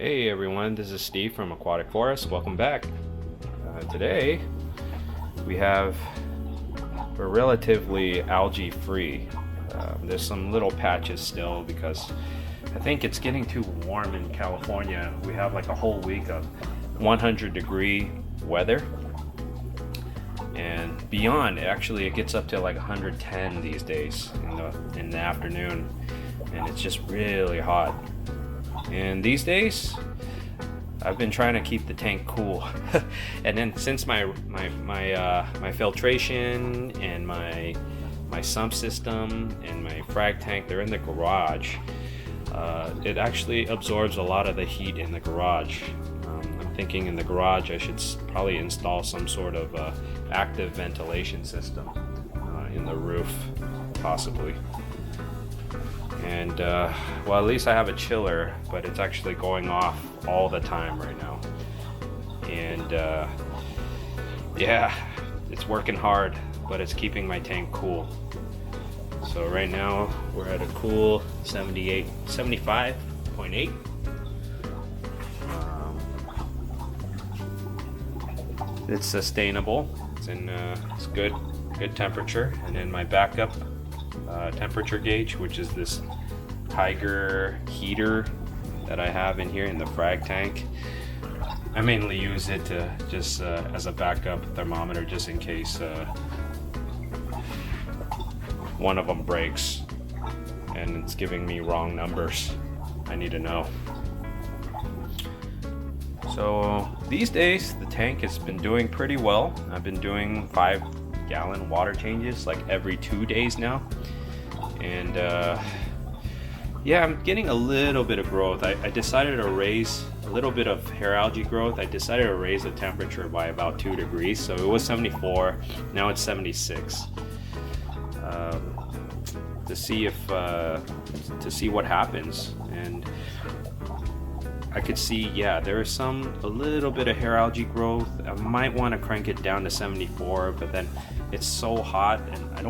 Hey everyone, this is Steve from Aquatic Forest. Welcome back. Today we're relatively algae free. There's some little patches still because I think it's getting too warm in California. We have like a whole week of 100-degree weather, and beyond. Actually, it gets up to like 110 these days in the afternoon, and it's just really hot. And these days, I've been trying to keep the tank cool. And then since my filtration and my sump system and my frag tank, they're in the garage, it actually absorbs a lot of the heat in the garage. I'm thinking in the garage I should probably install some sort of active ventilation system in the roof, possibly. And well, at least I have a chiller, but it's actually going off all the time right now. And yeah, it's working hard, but it's keeping my tank cool. So right now we're at a cool 75.8. It's sustainable. It's good temperature. And then my backup temperature gauge, which is this Tiger heater that I have in here in the frag tank. I mainly use it to just as a backup thermometer, just in case one of them breaks and it's giving me wrong numbers. I need to know. So these days the tank has been doing pretty well. I've been doing 5-gallon water changes like every 2 days now. And yeah, I'm getting a little bit of growth. I decided to raise a little bit of hair algae growth. I decided to raise the temperature by about 2 degrees. So it was 74, now it's 76. To see what happens. And I could see, yeah, there's a little bit of hair algae growth. I might want to crank it down to 74, but then it's so hot, and I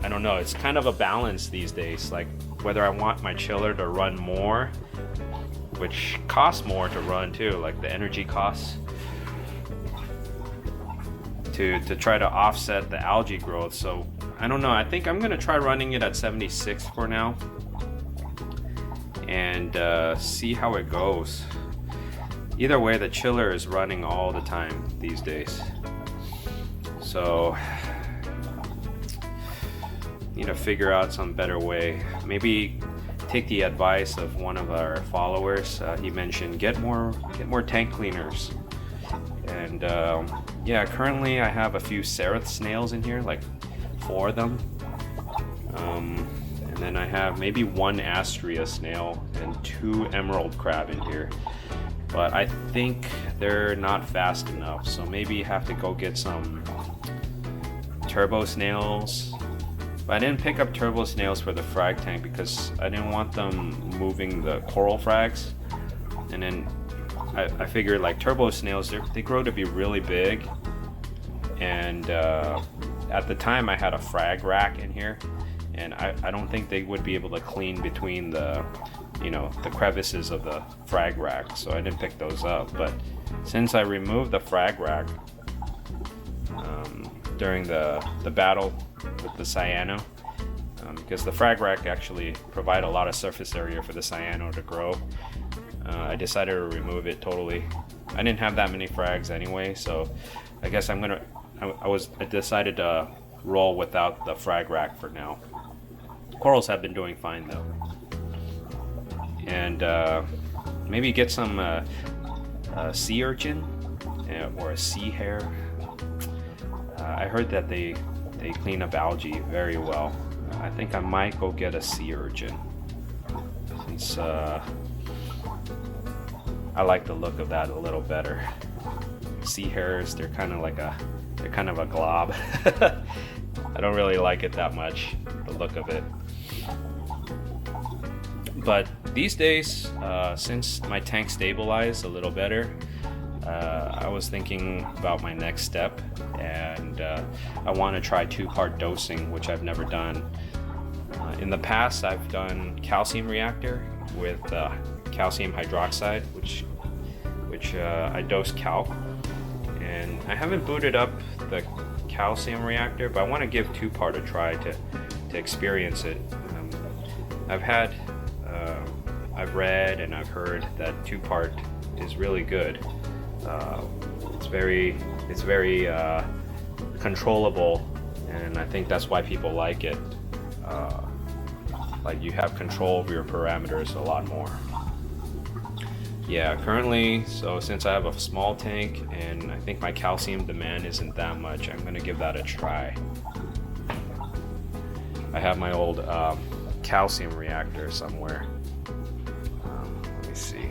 don't know. It's kind of a balance these days, like whether I want my chiller to run more, which costs more to run too, like the energy costs, to try to offset the algae growth. So I don't know. I think I'm gonna try running it at 76 for now, and see how it goes. Either way, the chiller is running all the time these days. So need to figure out some better way. Maybe take the advice of one of our followers. He mentioned get more tank cleaners. And yeah, currently I have a few Seraph snails in here, like 4 of them. And then I have maybe 1 Astrea snail and 2 emerald crab in here. But I think they're not fast enough, so maybe have to go get some turbo snails. But I didn't pick up turbo snails for the frag tank because I didn't want them moving the coral frags. And then I figured like turbo snails, they grow to be really big. And at the time I had a frag rack in here, and I don't think they would be able to clean between the crevices of the frag rack, so I didn't pick those up. But since I removed the frag rack during the battle with the cyano, because the frag rack actually provide a lot of surface area for the cyano to grow, I decided to remove it totally. I didn't have that many frags anyway, so I guess I decided to roll without the frag rack for now. Corals have been doing fine though. And maybe get some sea urchin or a sea hare. I heard that they clean up algae very well. I think I might go get a sea urchin, since I like the look of that a little better. Sea hares, they're kind of a glob. I don't really like it that much, the look of it. But these days, since my tank stabilized a little better, I was thinking about my next step, and I want to try 2-part dosing, which I've never done. In the past, I've done calcium reactor with calcium hydroxide, which which I dose calc. And I haven't booted up the calcium reactor, but I want to give two-part a try to experience it. I've read and I've heard that two-part is really good. It's very controllable, and I think that's why people like it. Like you have control over your parameters a lot more. Yeah, currently, so since I have a small tank and I think my calcium demand isn't that much, I'm gonna give that a try. I have my old calcium reactor somewhere. Let me see.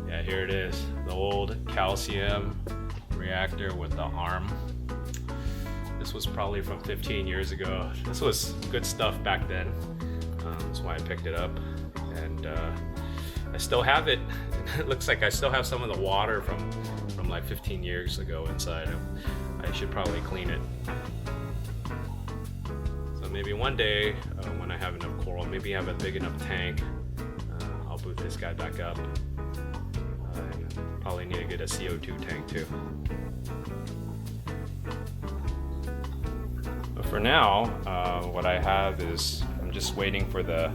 Yeah, here it is, the old calcium reactor with the arm. This was probably from 15 years ago. This was good stuff back then. That's why I picked it up. And I still have it. It looks like I still have some of the water from like 15 years ago inside. I should probably clean it. So maybe one day when I have enough coral, maybe have a big enough tank, I'll boot this guy back up. I probably need to get a CO2 tank too. But for now, what I have is I'm just waiting for the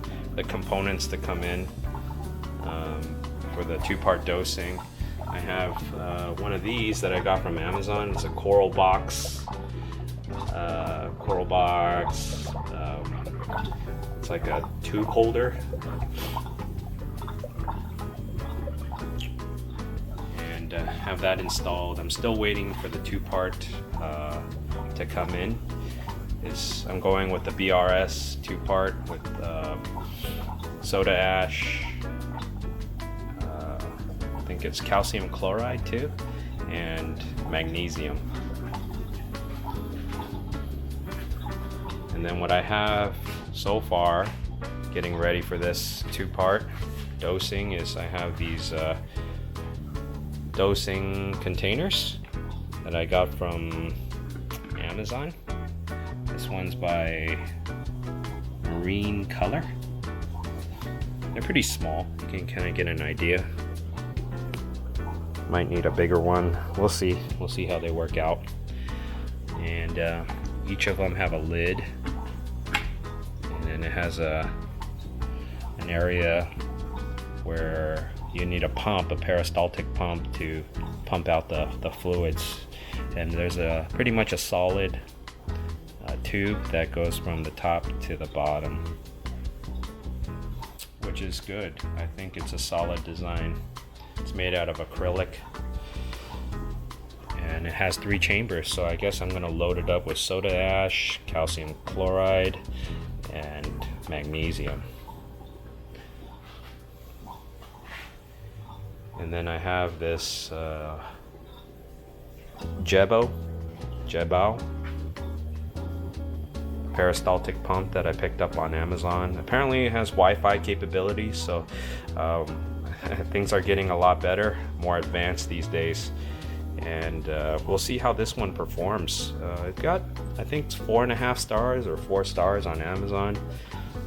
components to come in for the two-part dosing. I have one of these that I got from Amazon. It's a coral box. It's like a tube holder. And have that installed. I'm still waiting for the two-part to come in. I'm going with the BRS two-part with soda ash, I think it's calcium chloride too, and magnesium. And then what I have so far, getting ready for this two-part dosing, is I have these dosing containers that I got from Amazon. This one's by Marine Color. They're pretty small. You can kind of get an idea. Might need a bigger one. We'll see. We'll see how they work out. And each of them have a lid, and then it has an area where you need a pump, a peristaltic pump, to pump out the fluids. And there's pretty much a solid tube that goes from the top to the bottom, which is good. I think it's a solid design. It's made out of acrylic and it has 3 chambers, so I guess I'm going to load it up with soda ash, calcium chloride, and magnesium. And then I have this Jebao peristaltic pump that I picked up on Amazon. Apparently it has Wi-Fi capabilities, so things are getting a lot better, more advanced these days. And we'll see how this one performs. It got, I think, 4.5 stars or 4 stars on Amazon.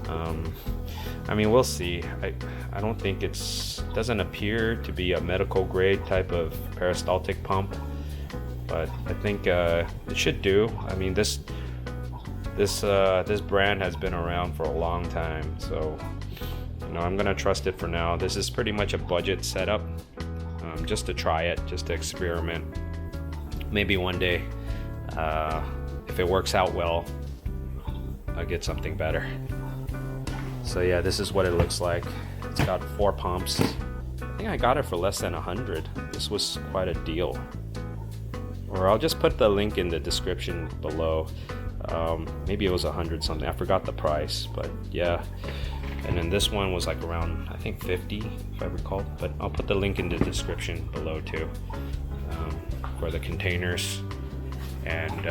I mean, we'll see. I don't think doesn't appear to be a medical grade type of peristaltic pump, but I think it should do. I mean, this brand has been around for a long time, so I'm gonna trust it for now. This is pretty much a budget setup, just to try it, just to experiment. Maybe one day, if it works out well, I'll get something better. So yeah, this is what it looks like. It's got 4 pumps. I think I got it for less than 100. This was quite a deal. Or I'll just put the link in the description below. Maybe it was 100 something. I forgot the price, but yeah. And then this one was like around, I think 50, if I recall. But I'll put the link in the description below too, for the containers and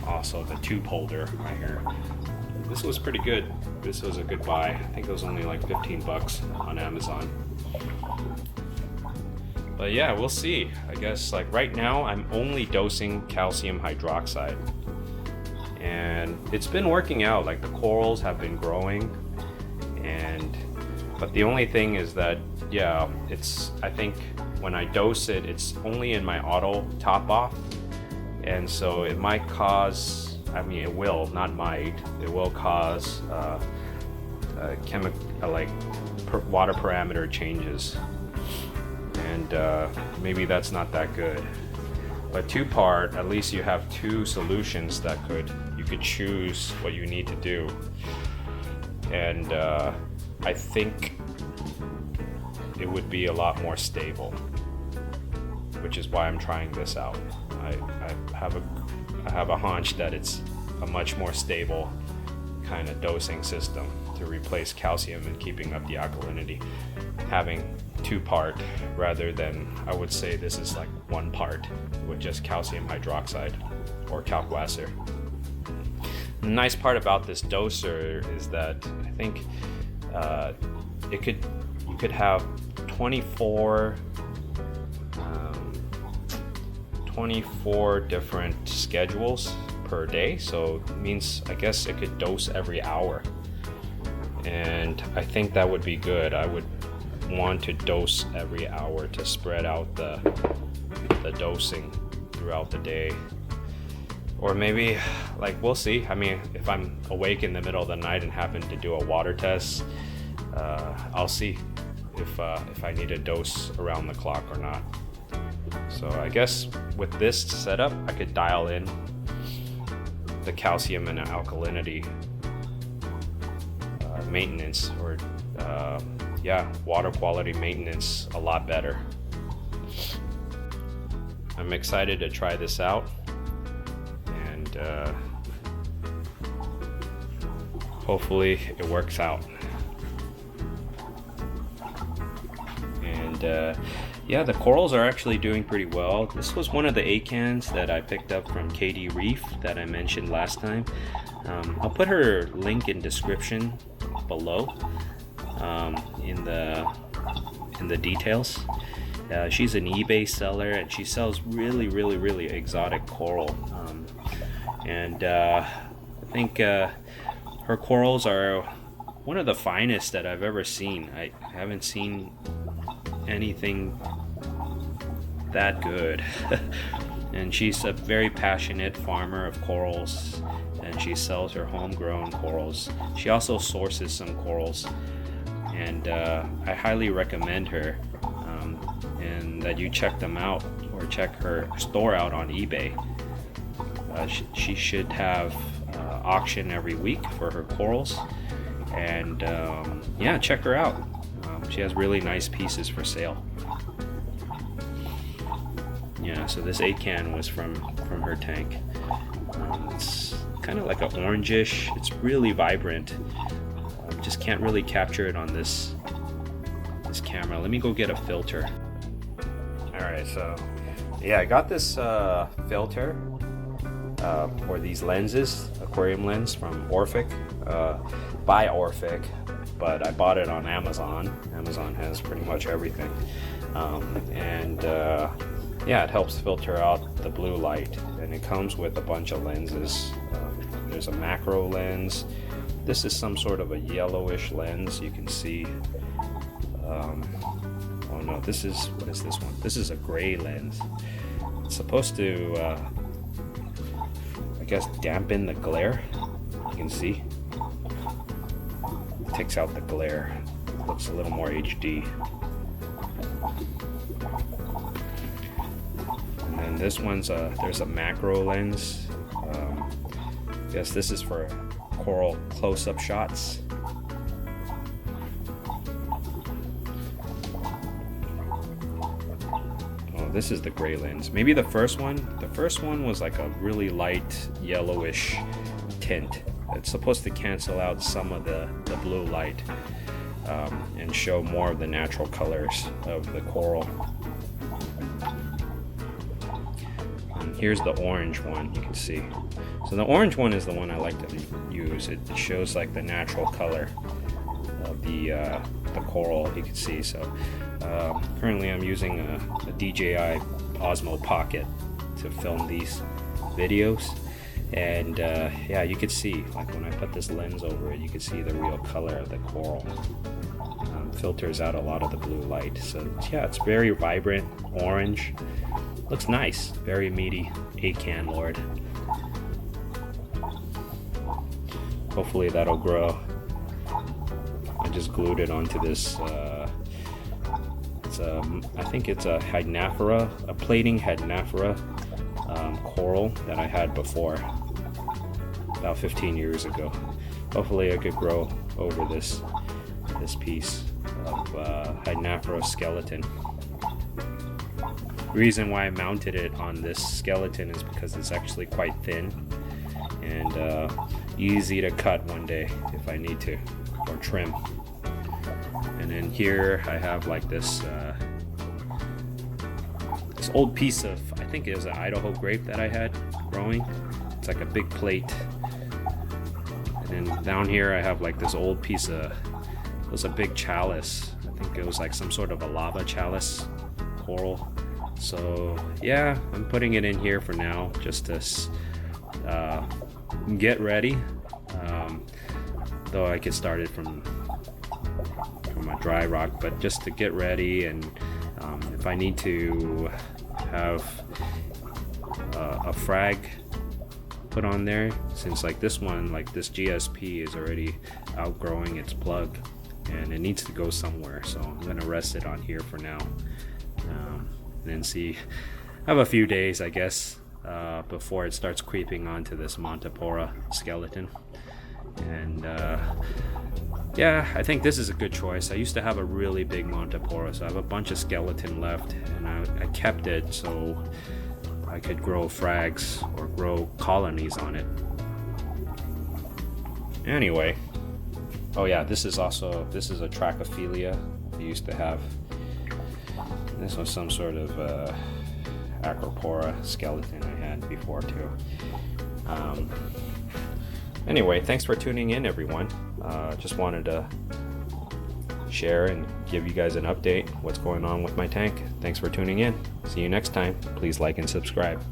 also the tube holder right here. This was pretty good. This was a good buy. I think it was only like 15 bucks on Amazon. But yeah, we'll see. I guess like right now I'm only dosing calcium hydroxide. And it's been working out. Like the corals have been growing, but the only thing is that yeah, I think when I dose it, it's only in my auto top off, and so it might cause, I mean, it will, not might, it will cause chemical, like water parameter changes, and maybe that's not that good. But two part, at least you have two solutions that you could choose what you need to do, and I think it would be a lot more stable, which is why I'm trying this out. I have a hunch that it's a much more stable kind of dosing system to replace calcium and keeping up the alkalinity, having two part rather than, I would say this is like one part with just calcium hydroxide or kalkwasser. The nice part about this doser is that I think you could have 24 different schedules per day, so it means I guess it could dose every hour, and I think that would be good. I would want to dose every hour to spread out the dosing throughout the day, or maybe, like, we'll see. I mean, if I'm awake in the middle of the night and happen to do a water test, I'll see if I need a dose around the clock or not. So I guess with this setup, I could dial in the calcium and alkalinity maintenance, or water quality maintenance a lot better. I'm excited to try this out, and hopefully it works out. And yeah, the corals are actually doing pretty well. This was one of the 8 cans that I picked up from Reef that I mentioned last time. I'll put her link in description below in the details. She's an eBay seller, and she sells really exotic coral, and I think her corals are one of the finest that I've ever seen. I haven't seen anything that good. And she's a very passionate farmer of corals, and she sells her homegrown corals. She also sources some corals, and I highly recommend her, and that you check them out, or check her store out on eBay. She should have auction every week for her corals, and yeah, check her out. She has really nice pieces for sale. Yeah, so this 8 can was from her tank. It's kind of like an orangish. It's really vibrant. Just can't really capture it on this camera. Let me go get a filter. Alright, so yeah, I got this filter for these lenses, aquarium lens from Orphic, by Orphic, but I bought it on Amazon. Amazon has pretty much everything, and yeah, it helps filter out the blue light, and it comes with a bunch of lenses. There's a macro lens. This is some sort of a yellowish lens, you can see. Oh no, what is this one? This is a gray lens. It's supposed to, I guess, dampen the glare. You can see. It takes out the glare. It looks a little more HD. And then this one's there's a macro lens. I guess this is for coral close-up shots. Oh, this is the gray lens. Maybe the first one. The first one was like a really light yellowish tint. It's supposed to cancel out some of the blue light, and show more of the natural colors of the coral. And here's the orange one, you can see. So the orange one is the one I like to use. It shows like the natural color of the coral, you can see. So currently I'm using a DJI Osmo Pocket to film these videos, and yeah, you could see, like when I put this lens over it, you can see the real color of the coral. filters out a lot of the blue light. So yeah, it's very vibrant orange. Looks nice. Very meaty acan lord. Hopefully that'll grow. I just glued it onto this. I think it's a hydnaphora, a plating hydnaphora coral that I had before, about 15 years ago. Hopefully I could grow over this piece of hydnaphora skeleton. The reason why I mounted it on this skeleton is because it's actually quite thin and easy to cut one day if I need to, or trim. And then here I have like this old piece of, I think it was an Idaho grape that I had growing. It's like a big plate. And then down here I have like this old piece of, it was a big chalice. I think it was like some sort of a lava chalice coral. So yeah, I'm putting it in here for now just to get ready. Though I could start it from a dry rock, but just to get ready, and if I need to have a frag put on there, since like this one, like this GSP is already outgrowing its plug and it needs to go somewhere, so I'm gonna rest it on here for now, and then see, have a few days I guess before it starts creeping onto this Montipora skeleton. And yeah, I think this is a good choice. I used to have a really big Montipora, so I have a bunch of skeleton left, and I kept it so I could grow frags or grow colonies on it. Anyway, oh yeah, this is a Trachophilia I used to have. This was some sort of Acropora skeleton I had before too. Anyway, thanks for tuning in, everyone. Just wanted to share and give you guys an update what's going on with my tank. Thanks for tuning in. See you next time. Please like and subscribe.